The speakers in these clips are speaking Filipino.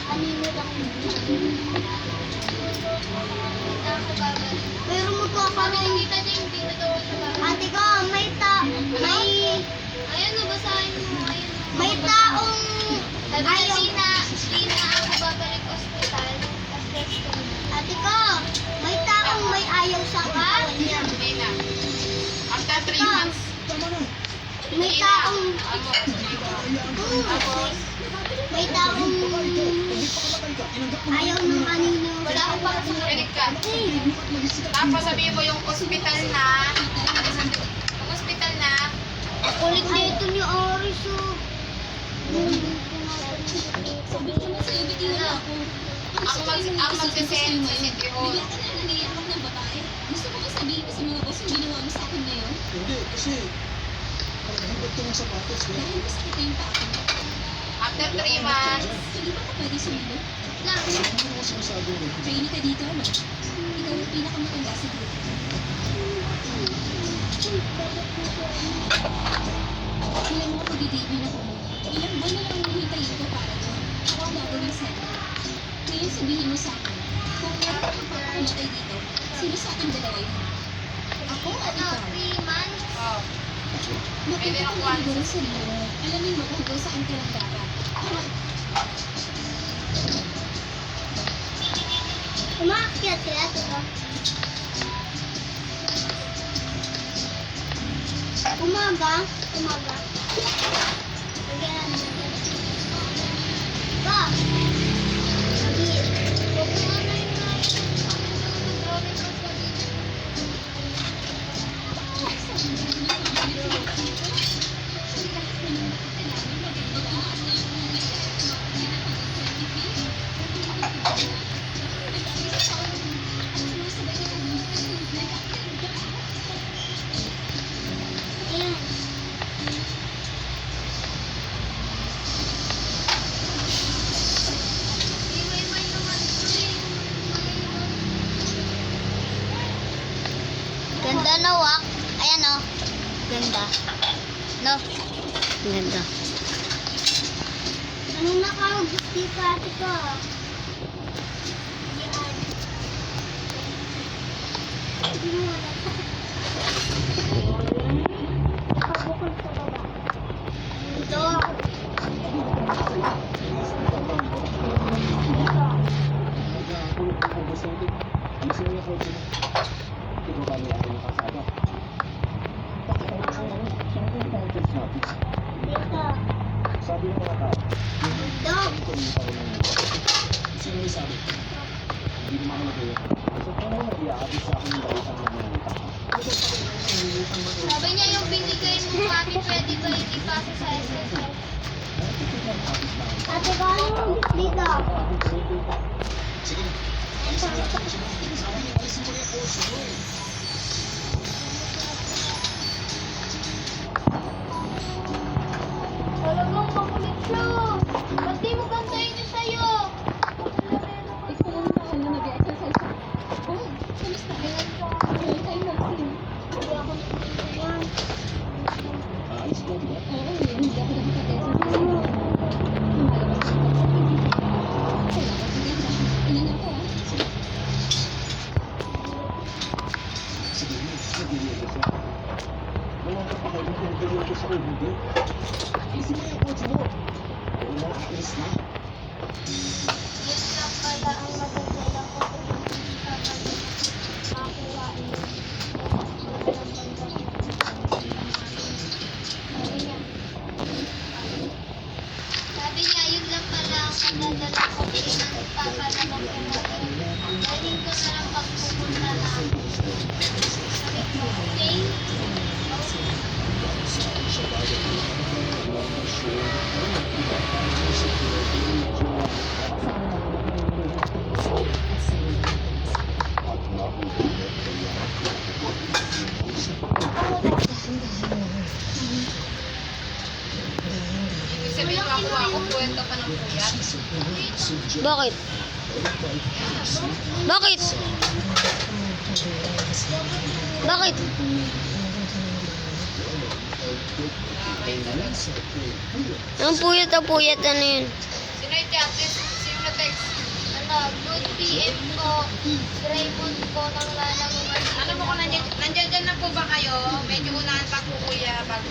Kanino lang pero magkakaroon dito din, dito daw siya ba? Ate ko, ayan na, basahin mo, ayan. May taong ayaw. Di na ako babalik ospital. Ate ko, may taong may ayaw sa katawan niya. After 3 months. May taong ayaw ng kanino. Wala akong pakasukinig ka. Tapos sabihin mo yung hospital na. Yung hospital na. Kulit dito ni Aris, oh. Sabi ko naman sa'yo, bitin na ako. Ang magsisend sa City Hall. Bigla ka na nangiyak ng babae. Gusto mo ba sabihin ko sa mga boss yung ginawa mo sa akin ngayon? Hindi, kasi hanggang ito ng sapatos. Dahil mas kita yung pa ako. After 3 months. Hindi ba ka pwede sumilip? Ano mo sinasabi mo? Trainee ka dito, no? Ikaw yung pinakamatanda sa dito. Ilan mo pag-date na ako mo? Ilang buwan na lang hihintayin ko para doon. Ako ang gagawin sa'yo. Ngayon sabihin mo sa akin, kung meron akong pagpakamatay dito, sino sa ating dalawa yun? Ako at ikaw? 3 months. Oh. Pwede ng Magpapakaligo once. ng sarili mo. Alamin mo kung hanggang saan ka lang dapat. Umakyat sila, diba? Umaga. Lagyan. Ba? Ayan. Ganda no, wak. Ayan o. Ganda. No? Ganda. Anong nakagusti ka, ate ko? Yan. Hindi mo wala. Nakabukol sa baba. Ito. Nagkakulog ko po sa atin. Ano sila yung kotse? Ito ba niya ako nakasama? Dito. Sabi ng mga tao, Ito. ito yung pa rin ng mga. Sino may sabi? Hindi naman ako nagawa. So, paano nag-i-aabis sa akin yung balita ng mga tao? Sabi niya yung binigay mo, mami, pwede ba ipasa sa SSL? Ate, paano yung dito? Sige. Sabi niya, alisin mo na yung kotse mo eh. Talagang makulit siya. Ba't di mo gantayin niya sa'yo? Ikaw lang mahal na nag-exercise ako. Oh, kamusta? Long time no see. Hindi ako nagsisayan. Alis ko, di ba? Oo, hindi ako nakapag-exercise. Lumalabas ako sa TV. Salamat, maganda. Ilan ako ah. Sige, nag-i-aabis siya. Wala ka pa kayo nag-i-aabis ko sa hindi. Alisin mo yung kotse mo. Wala, alis na. Yun lang pala ang magagala ko kung makakuhain mo. Sabi niya, yun lang pala ang magagala ko kung magpapalabang ko natin. Galing ko na lang pagpupunta na ako. Sabi ko, okay? Ibig sabihin makuha ako kwento pa ng puyat. Bakit? Bakit? Bakit? Okay. Ang puyat na puyat, ano yun? Sino yung chat? Sino na text? Good PM po. Raymond po ng Lala mo. Ano mo kung nandiyan dyan na po ba kayo? Medyo unahan pa po kuya bago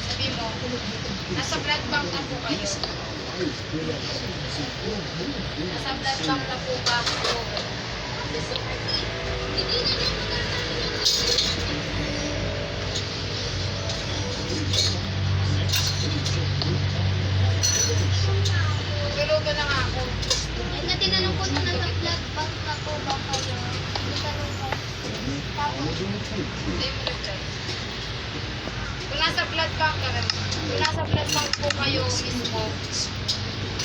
sabi mo. Nasa blood bank na po kayo. Nasa blood bank na po ba po? Tulugan na nga ako. Ay, na tinanong ko na nasa blood bank na po ba kayo? Tinanong ko. Tapos, Hindi mo reply. Kung nasa blood bank ka rin, kung nasa blood bank po kayo mismo,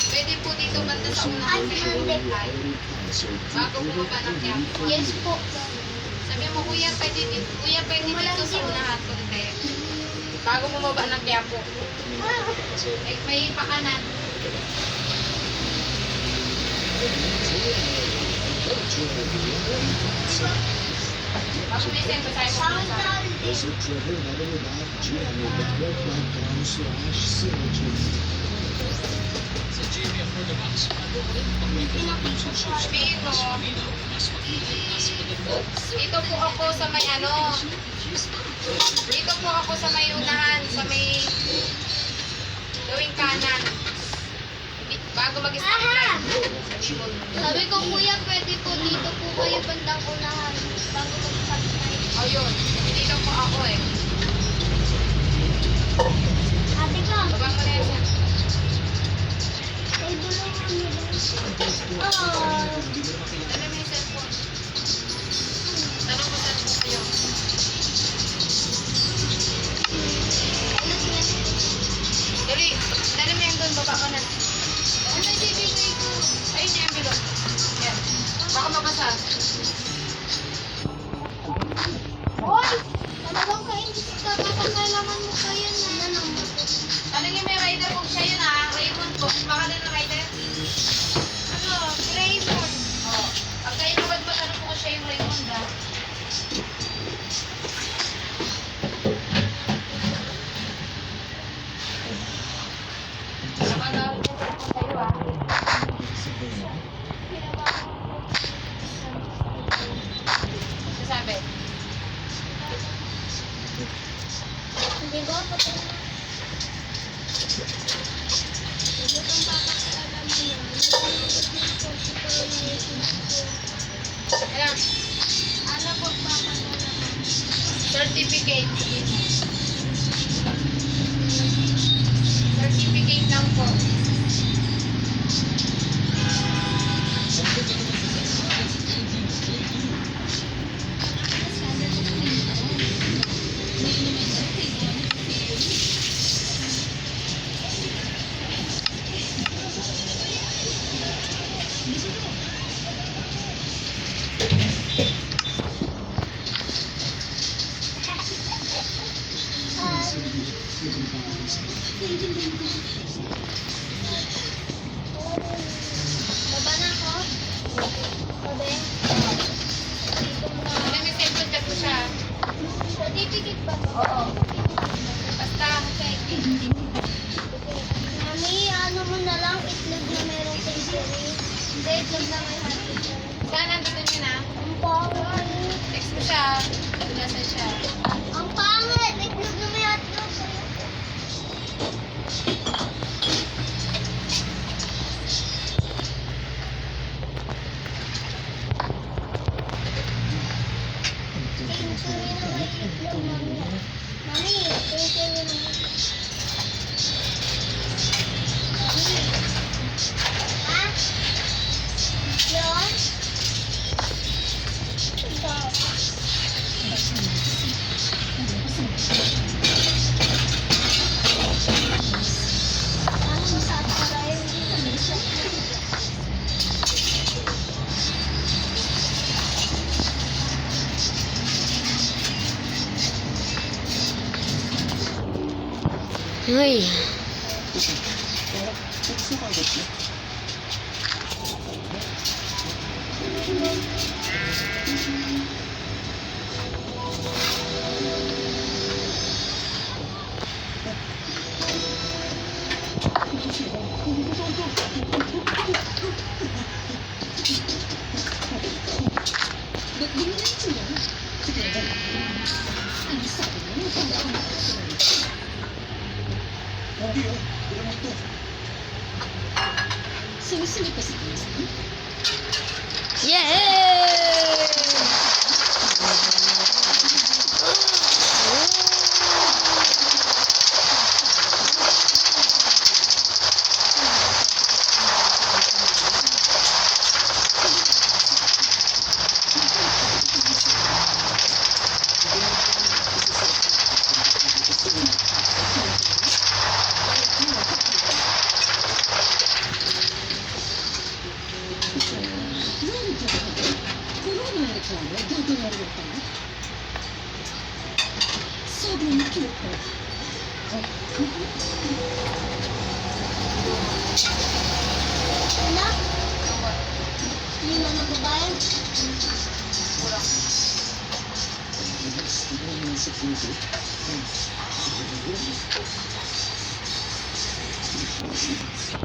pwede po dito banda sa unahan kayo mag-reply. Bago bumaba ng campo. yes po. Sabi mo, kuya, pwede dito sa unahan konti. Bago bumaba ng campo. May pakanan. Bago may send ko tayo Tawag sa na ulit. Visit Pero, dito po ako sa may ano, dito po ako sa may unahan, sa may gawing kanan. Bago mag-stop line. Sabi mo, Sabi ko, kuya, pwede po dito po kayo bandang unahan bago mag-stop tayo. oh yun, dito po ako eh. Ate ko, Baba mo na yan. ay bulungan mo ba? Oh, Ano mo yung cellphone? Tanong ko saan po kayo. Dali, dali mo yung doon, baba ko na. ano ibibigay ko? Ayun yung envelope. Yan. Baka mabasa. Hoy! Talagang kainis ka, kakakailangan mo pa yan na. Tanongin mo yung rider kung siya yun ah. Raymond po. Baka na ng rider. Ano, Raymond. Oo. Pag kayo nabad mo, tanong ko kung siya yung Raymond ah. Nakagalit ko kung kayo ah. Sasabi. Hindi ba? Pati na. Hindi kang pakakalaman mo yan. Ayan. Ano po pakakalaman? Certificate. Certificate lang po. Baba na ako. Sabi. Ano may cellphone chat ko siya? Certificate ba to? Oo. Basta. Mami, ano mo na lang, itlog na merong tinsery. Hindi, itlog na may hati. Saan nandito niyo na? Ang pangit. Text mo siya. Nasaan siya? Ang pangit! Itlog na may hotdog. Tinsery na may itlog, mami. Mami, tinsery na may Mami. Ha? Yun? Ito. Ano masasara yun? Ay, Hindi oh. Tignan mo ito. Sumusunod pa si Kristen? Yeah! Puro ka naman reklamo, gagawin mo pa. Sobrang cute ko. Anak? Hindi mo magbabayad? Kulang. Tignan mo yung security.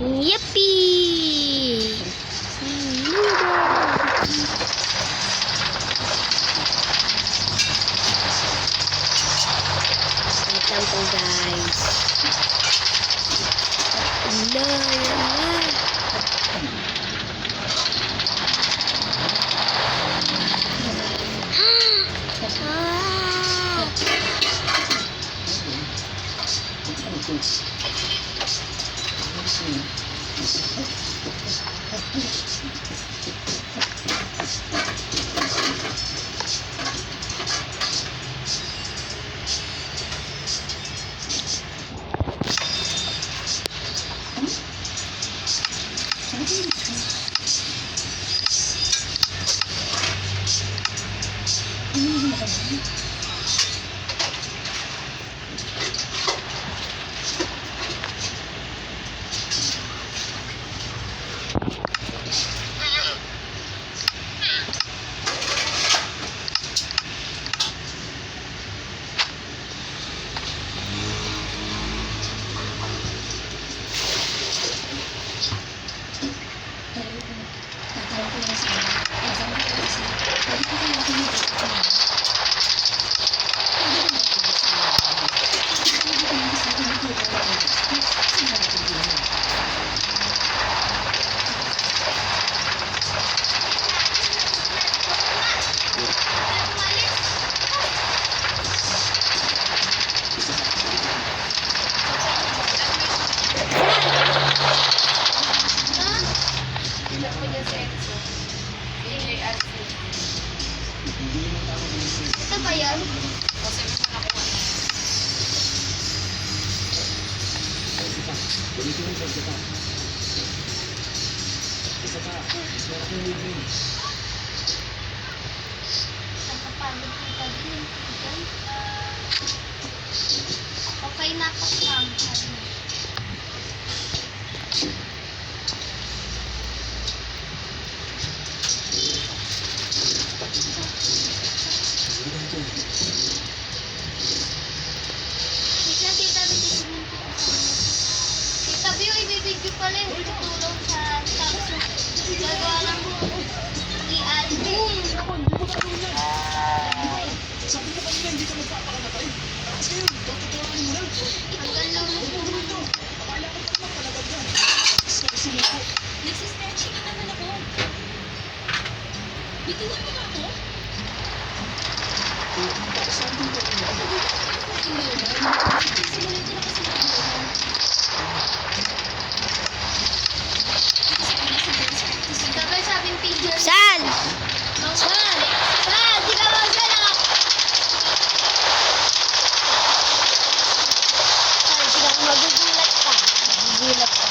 Yippee! Wait lang po guys. La. Ah! Ano ito? Tatanong ko lang sa kanya. Exam ko kasi. Pwede ko kaya ako mag-exam. Pwede ko mag-exam. Pwede ko lang sa akin mag-exam. Sinabi ko din. Bilang mo dyan sa Enzo. AJRC. Ito ba yan? O, sabi mo nakuha. Ganito rin sa isa pa. Isa pa. Mas meron akong libre. Nagpapagod kita din. Okay na ako lang. Wait lang, Tita B, titignan ko. Tita B, ibibidyo pala yung tutulong sa Samsung. Gagawa ng i-album. Sabi ko kanina, hindi ka magpapakamatay. Tapos ngayon, tututuwanin mo lang. Hanggang lang mo. Akala ko pa naman palaban ka. Sorry, sumuko. Nagsistretching na naman ako. Bitiwan mo na ako. Saan din ka rin ako? Hindi naman. Simulan ko na kasi ako. Tita B, sabing picture. Saan? Saan? Saan? Di ka magsalak. Saan? Sila magugulat ka. Magugulat ka.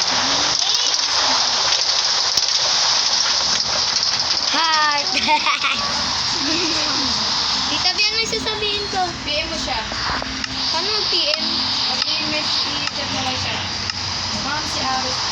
Heart. Tita B, ano yung sasabihin ko? PM mo siya. Paano mag-PM? Mag-i-message mo lang siya. Ma'am, si Aris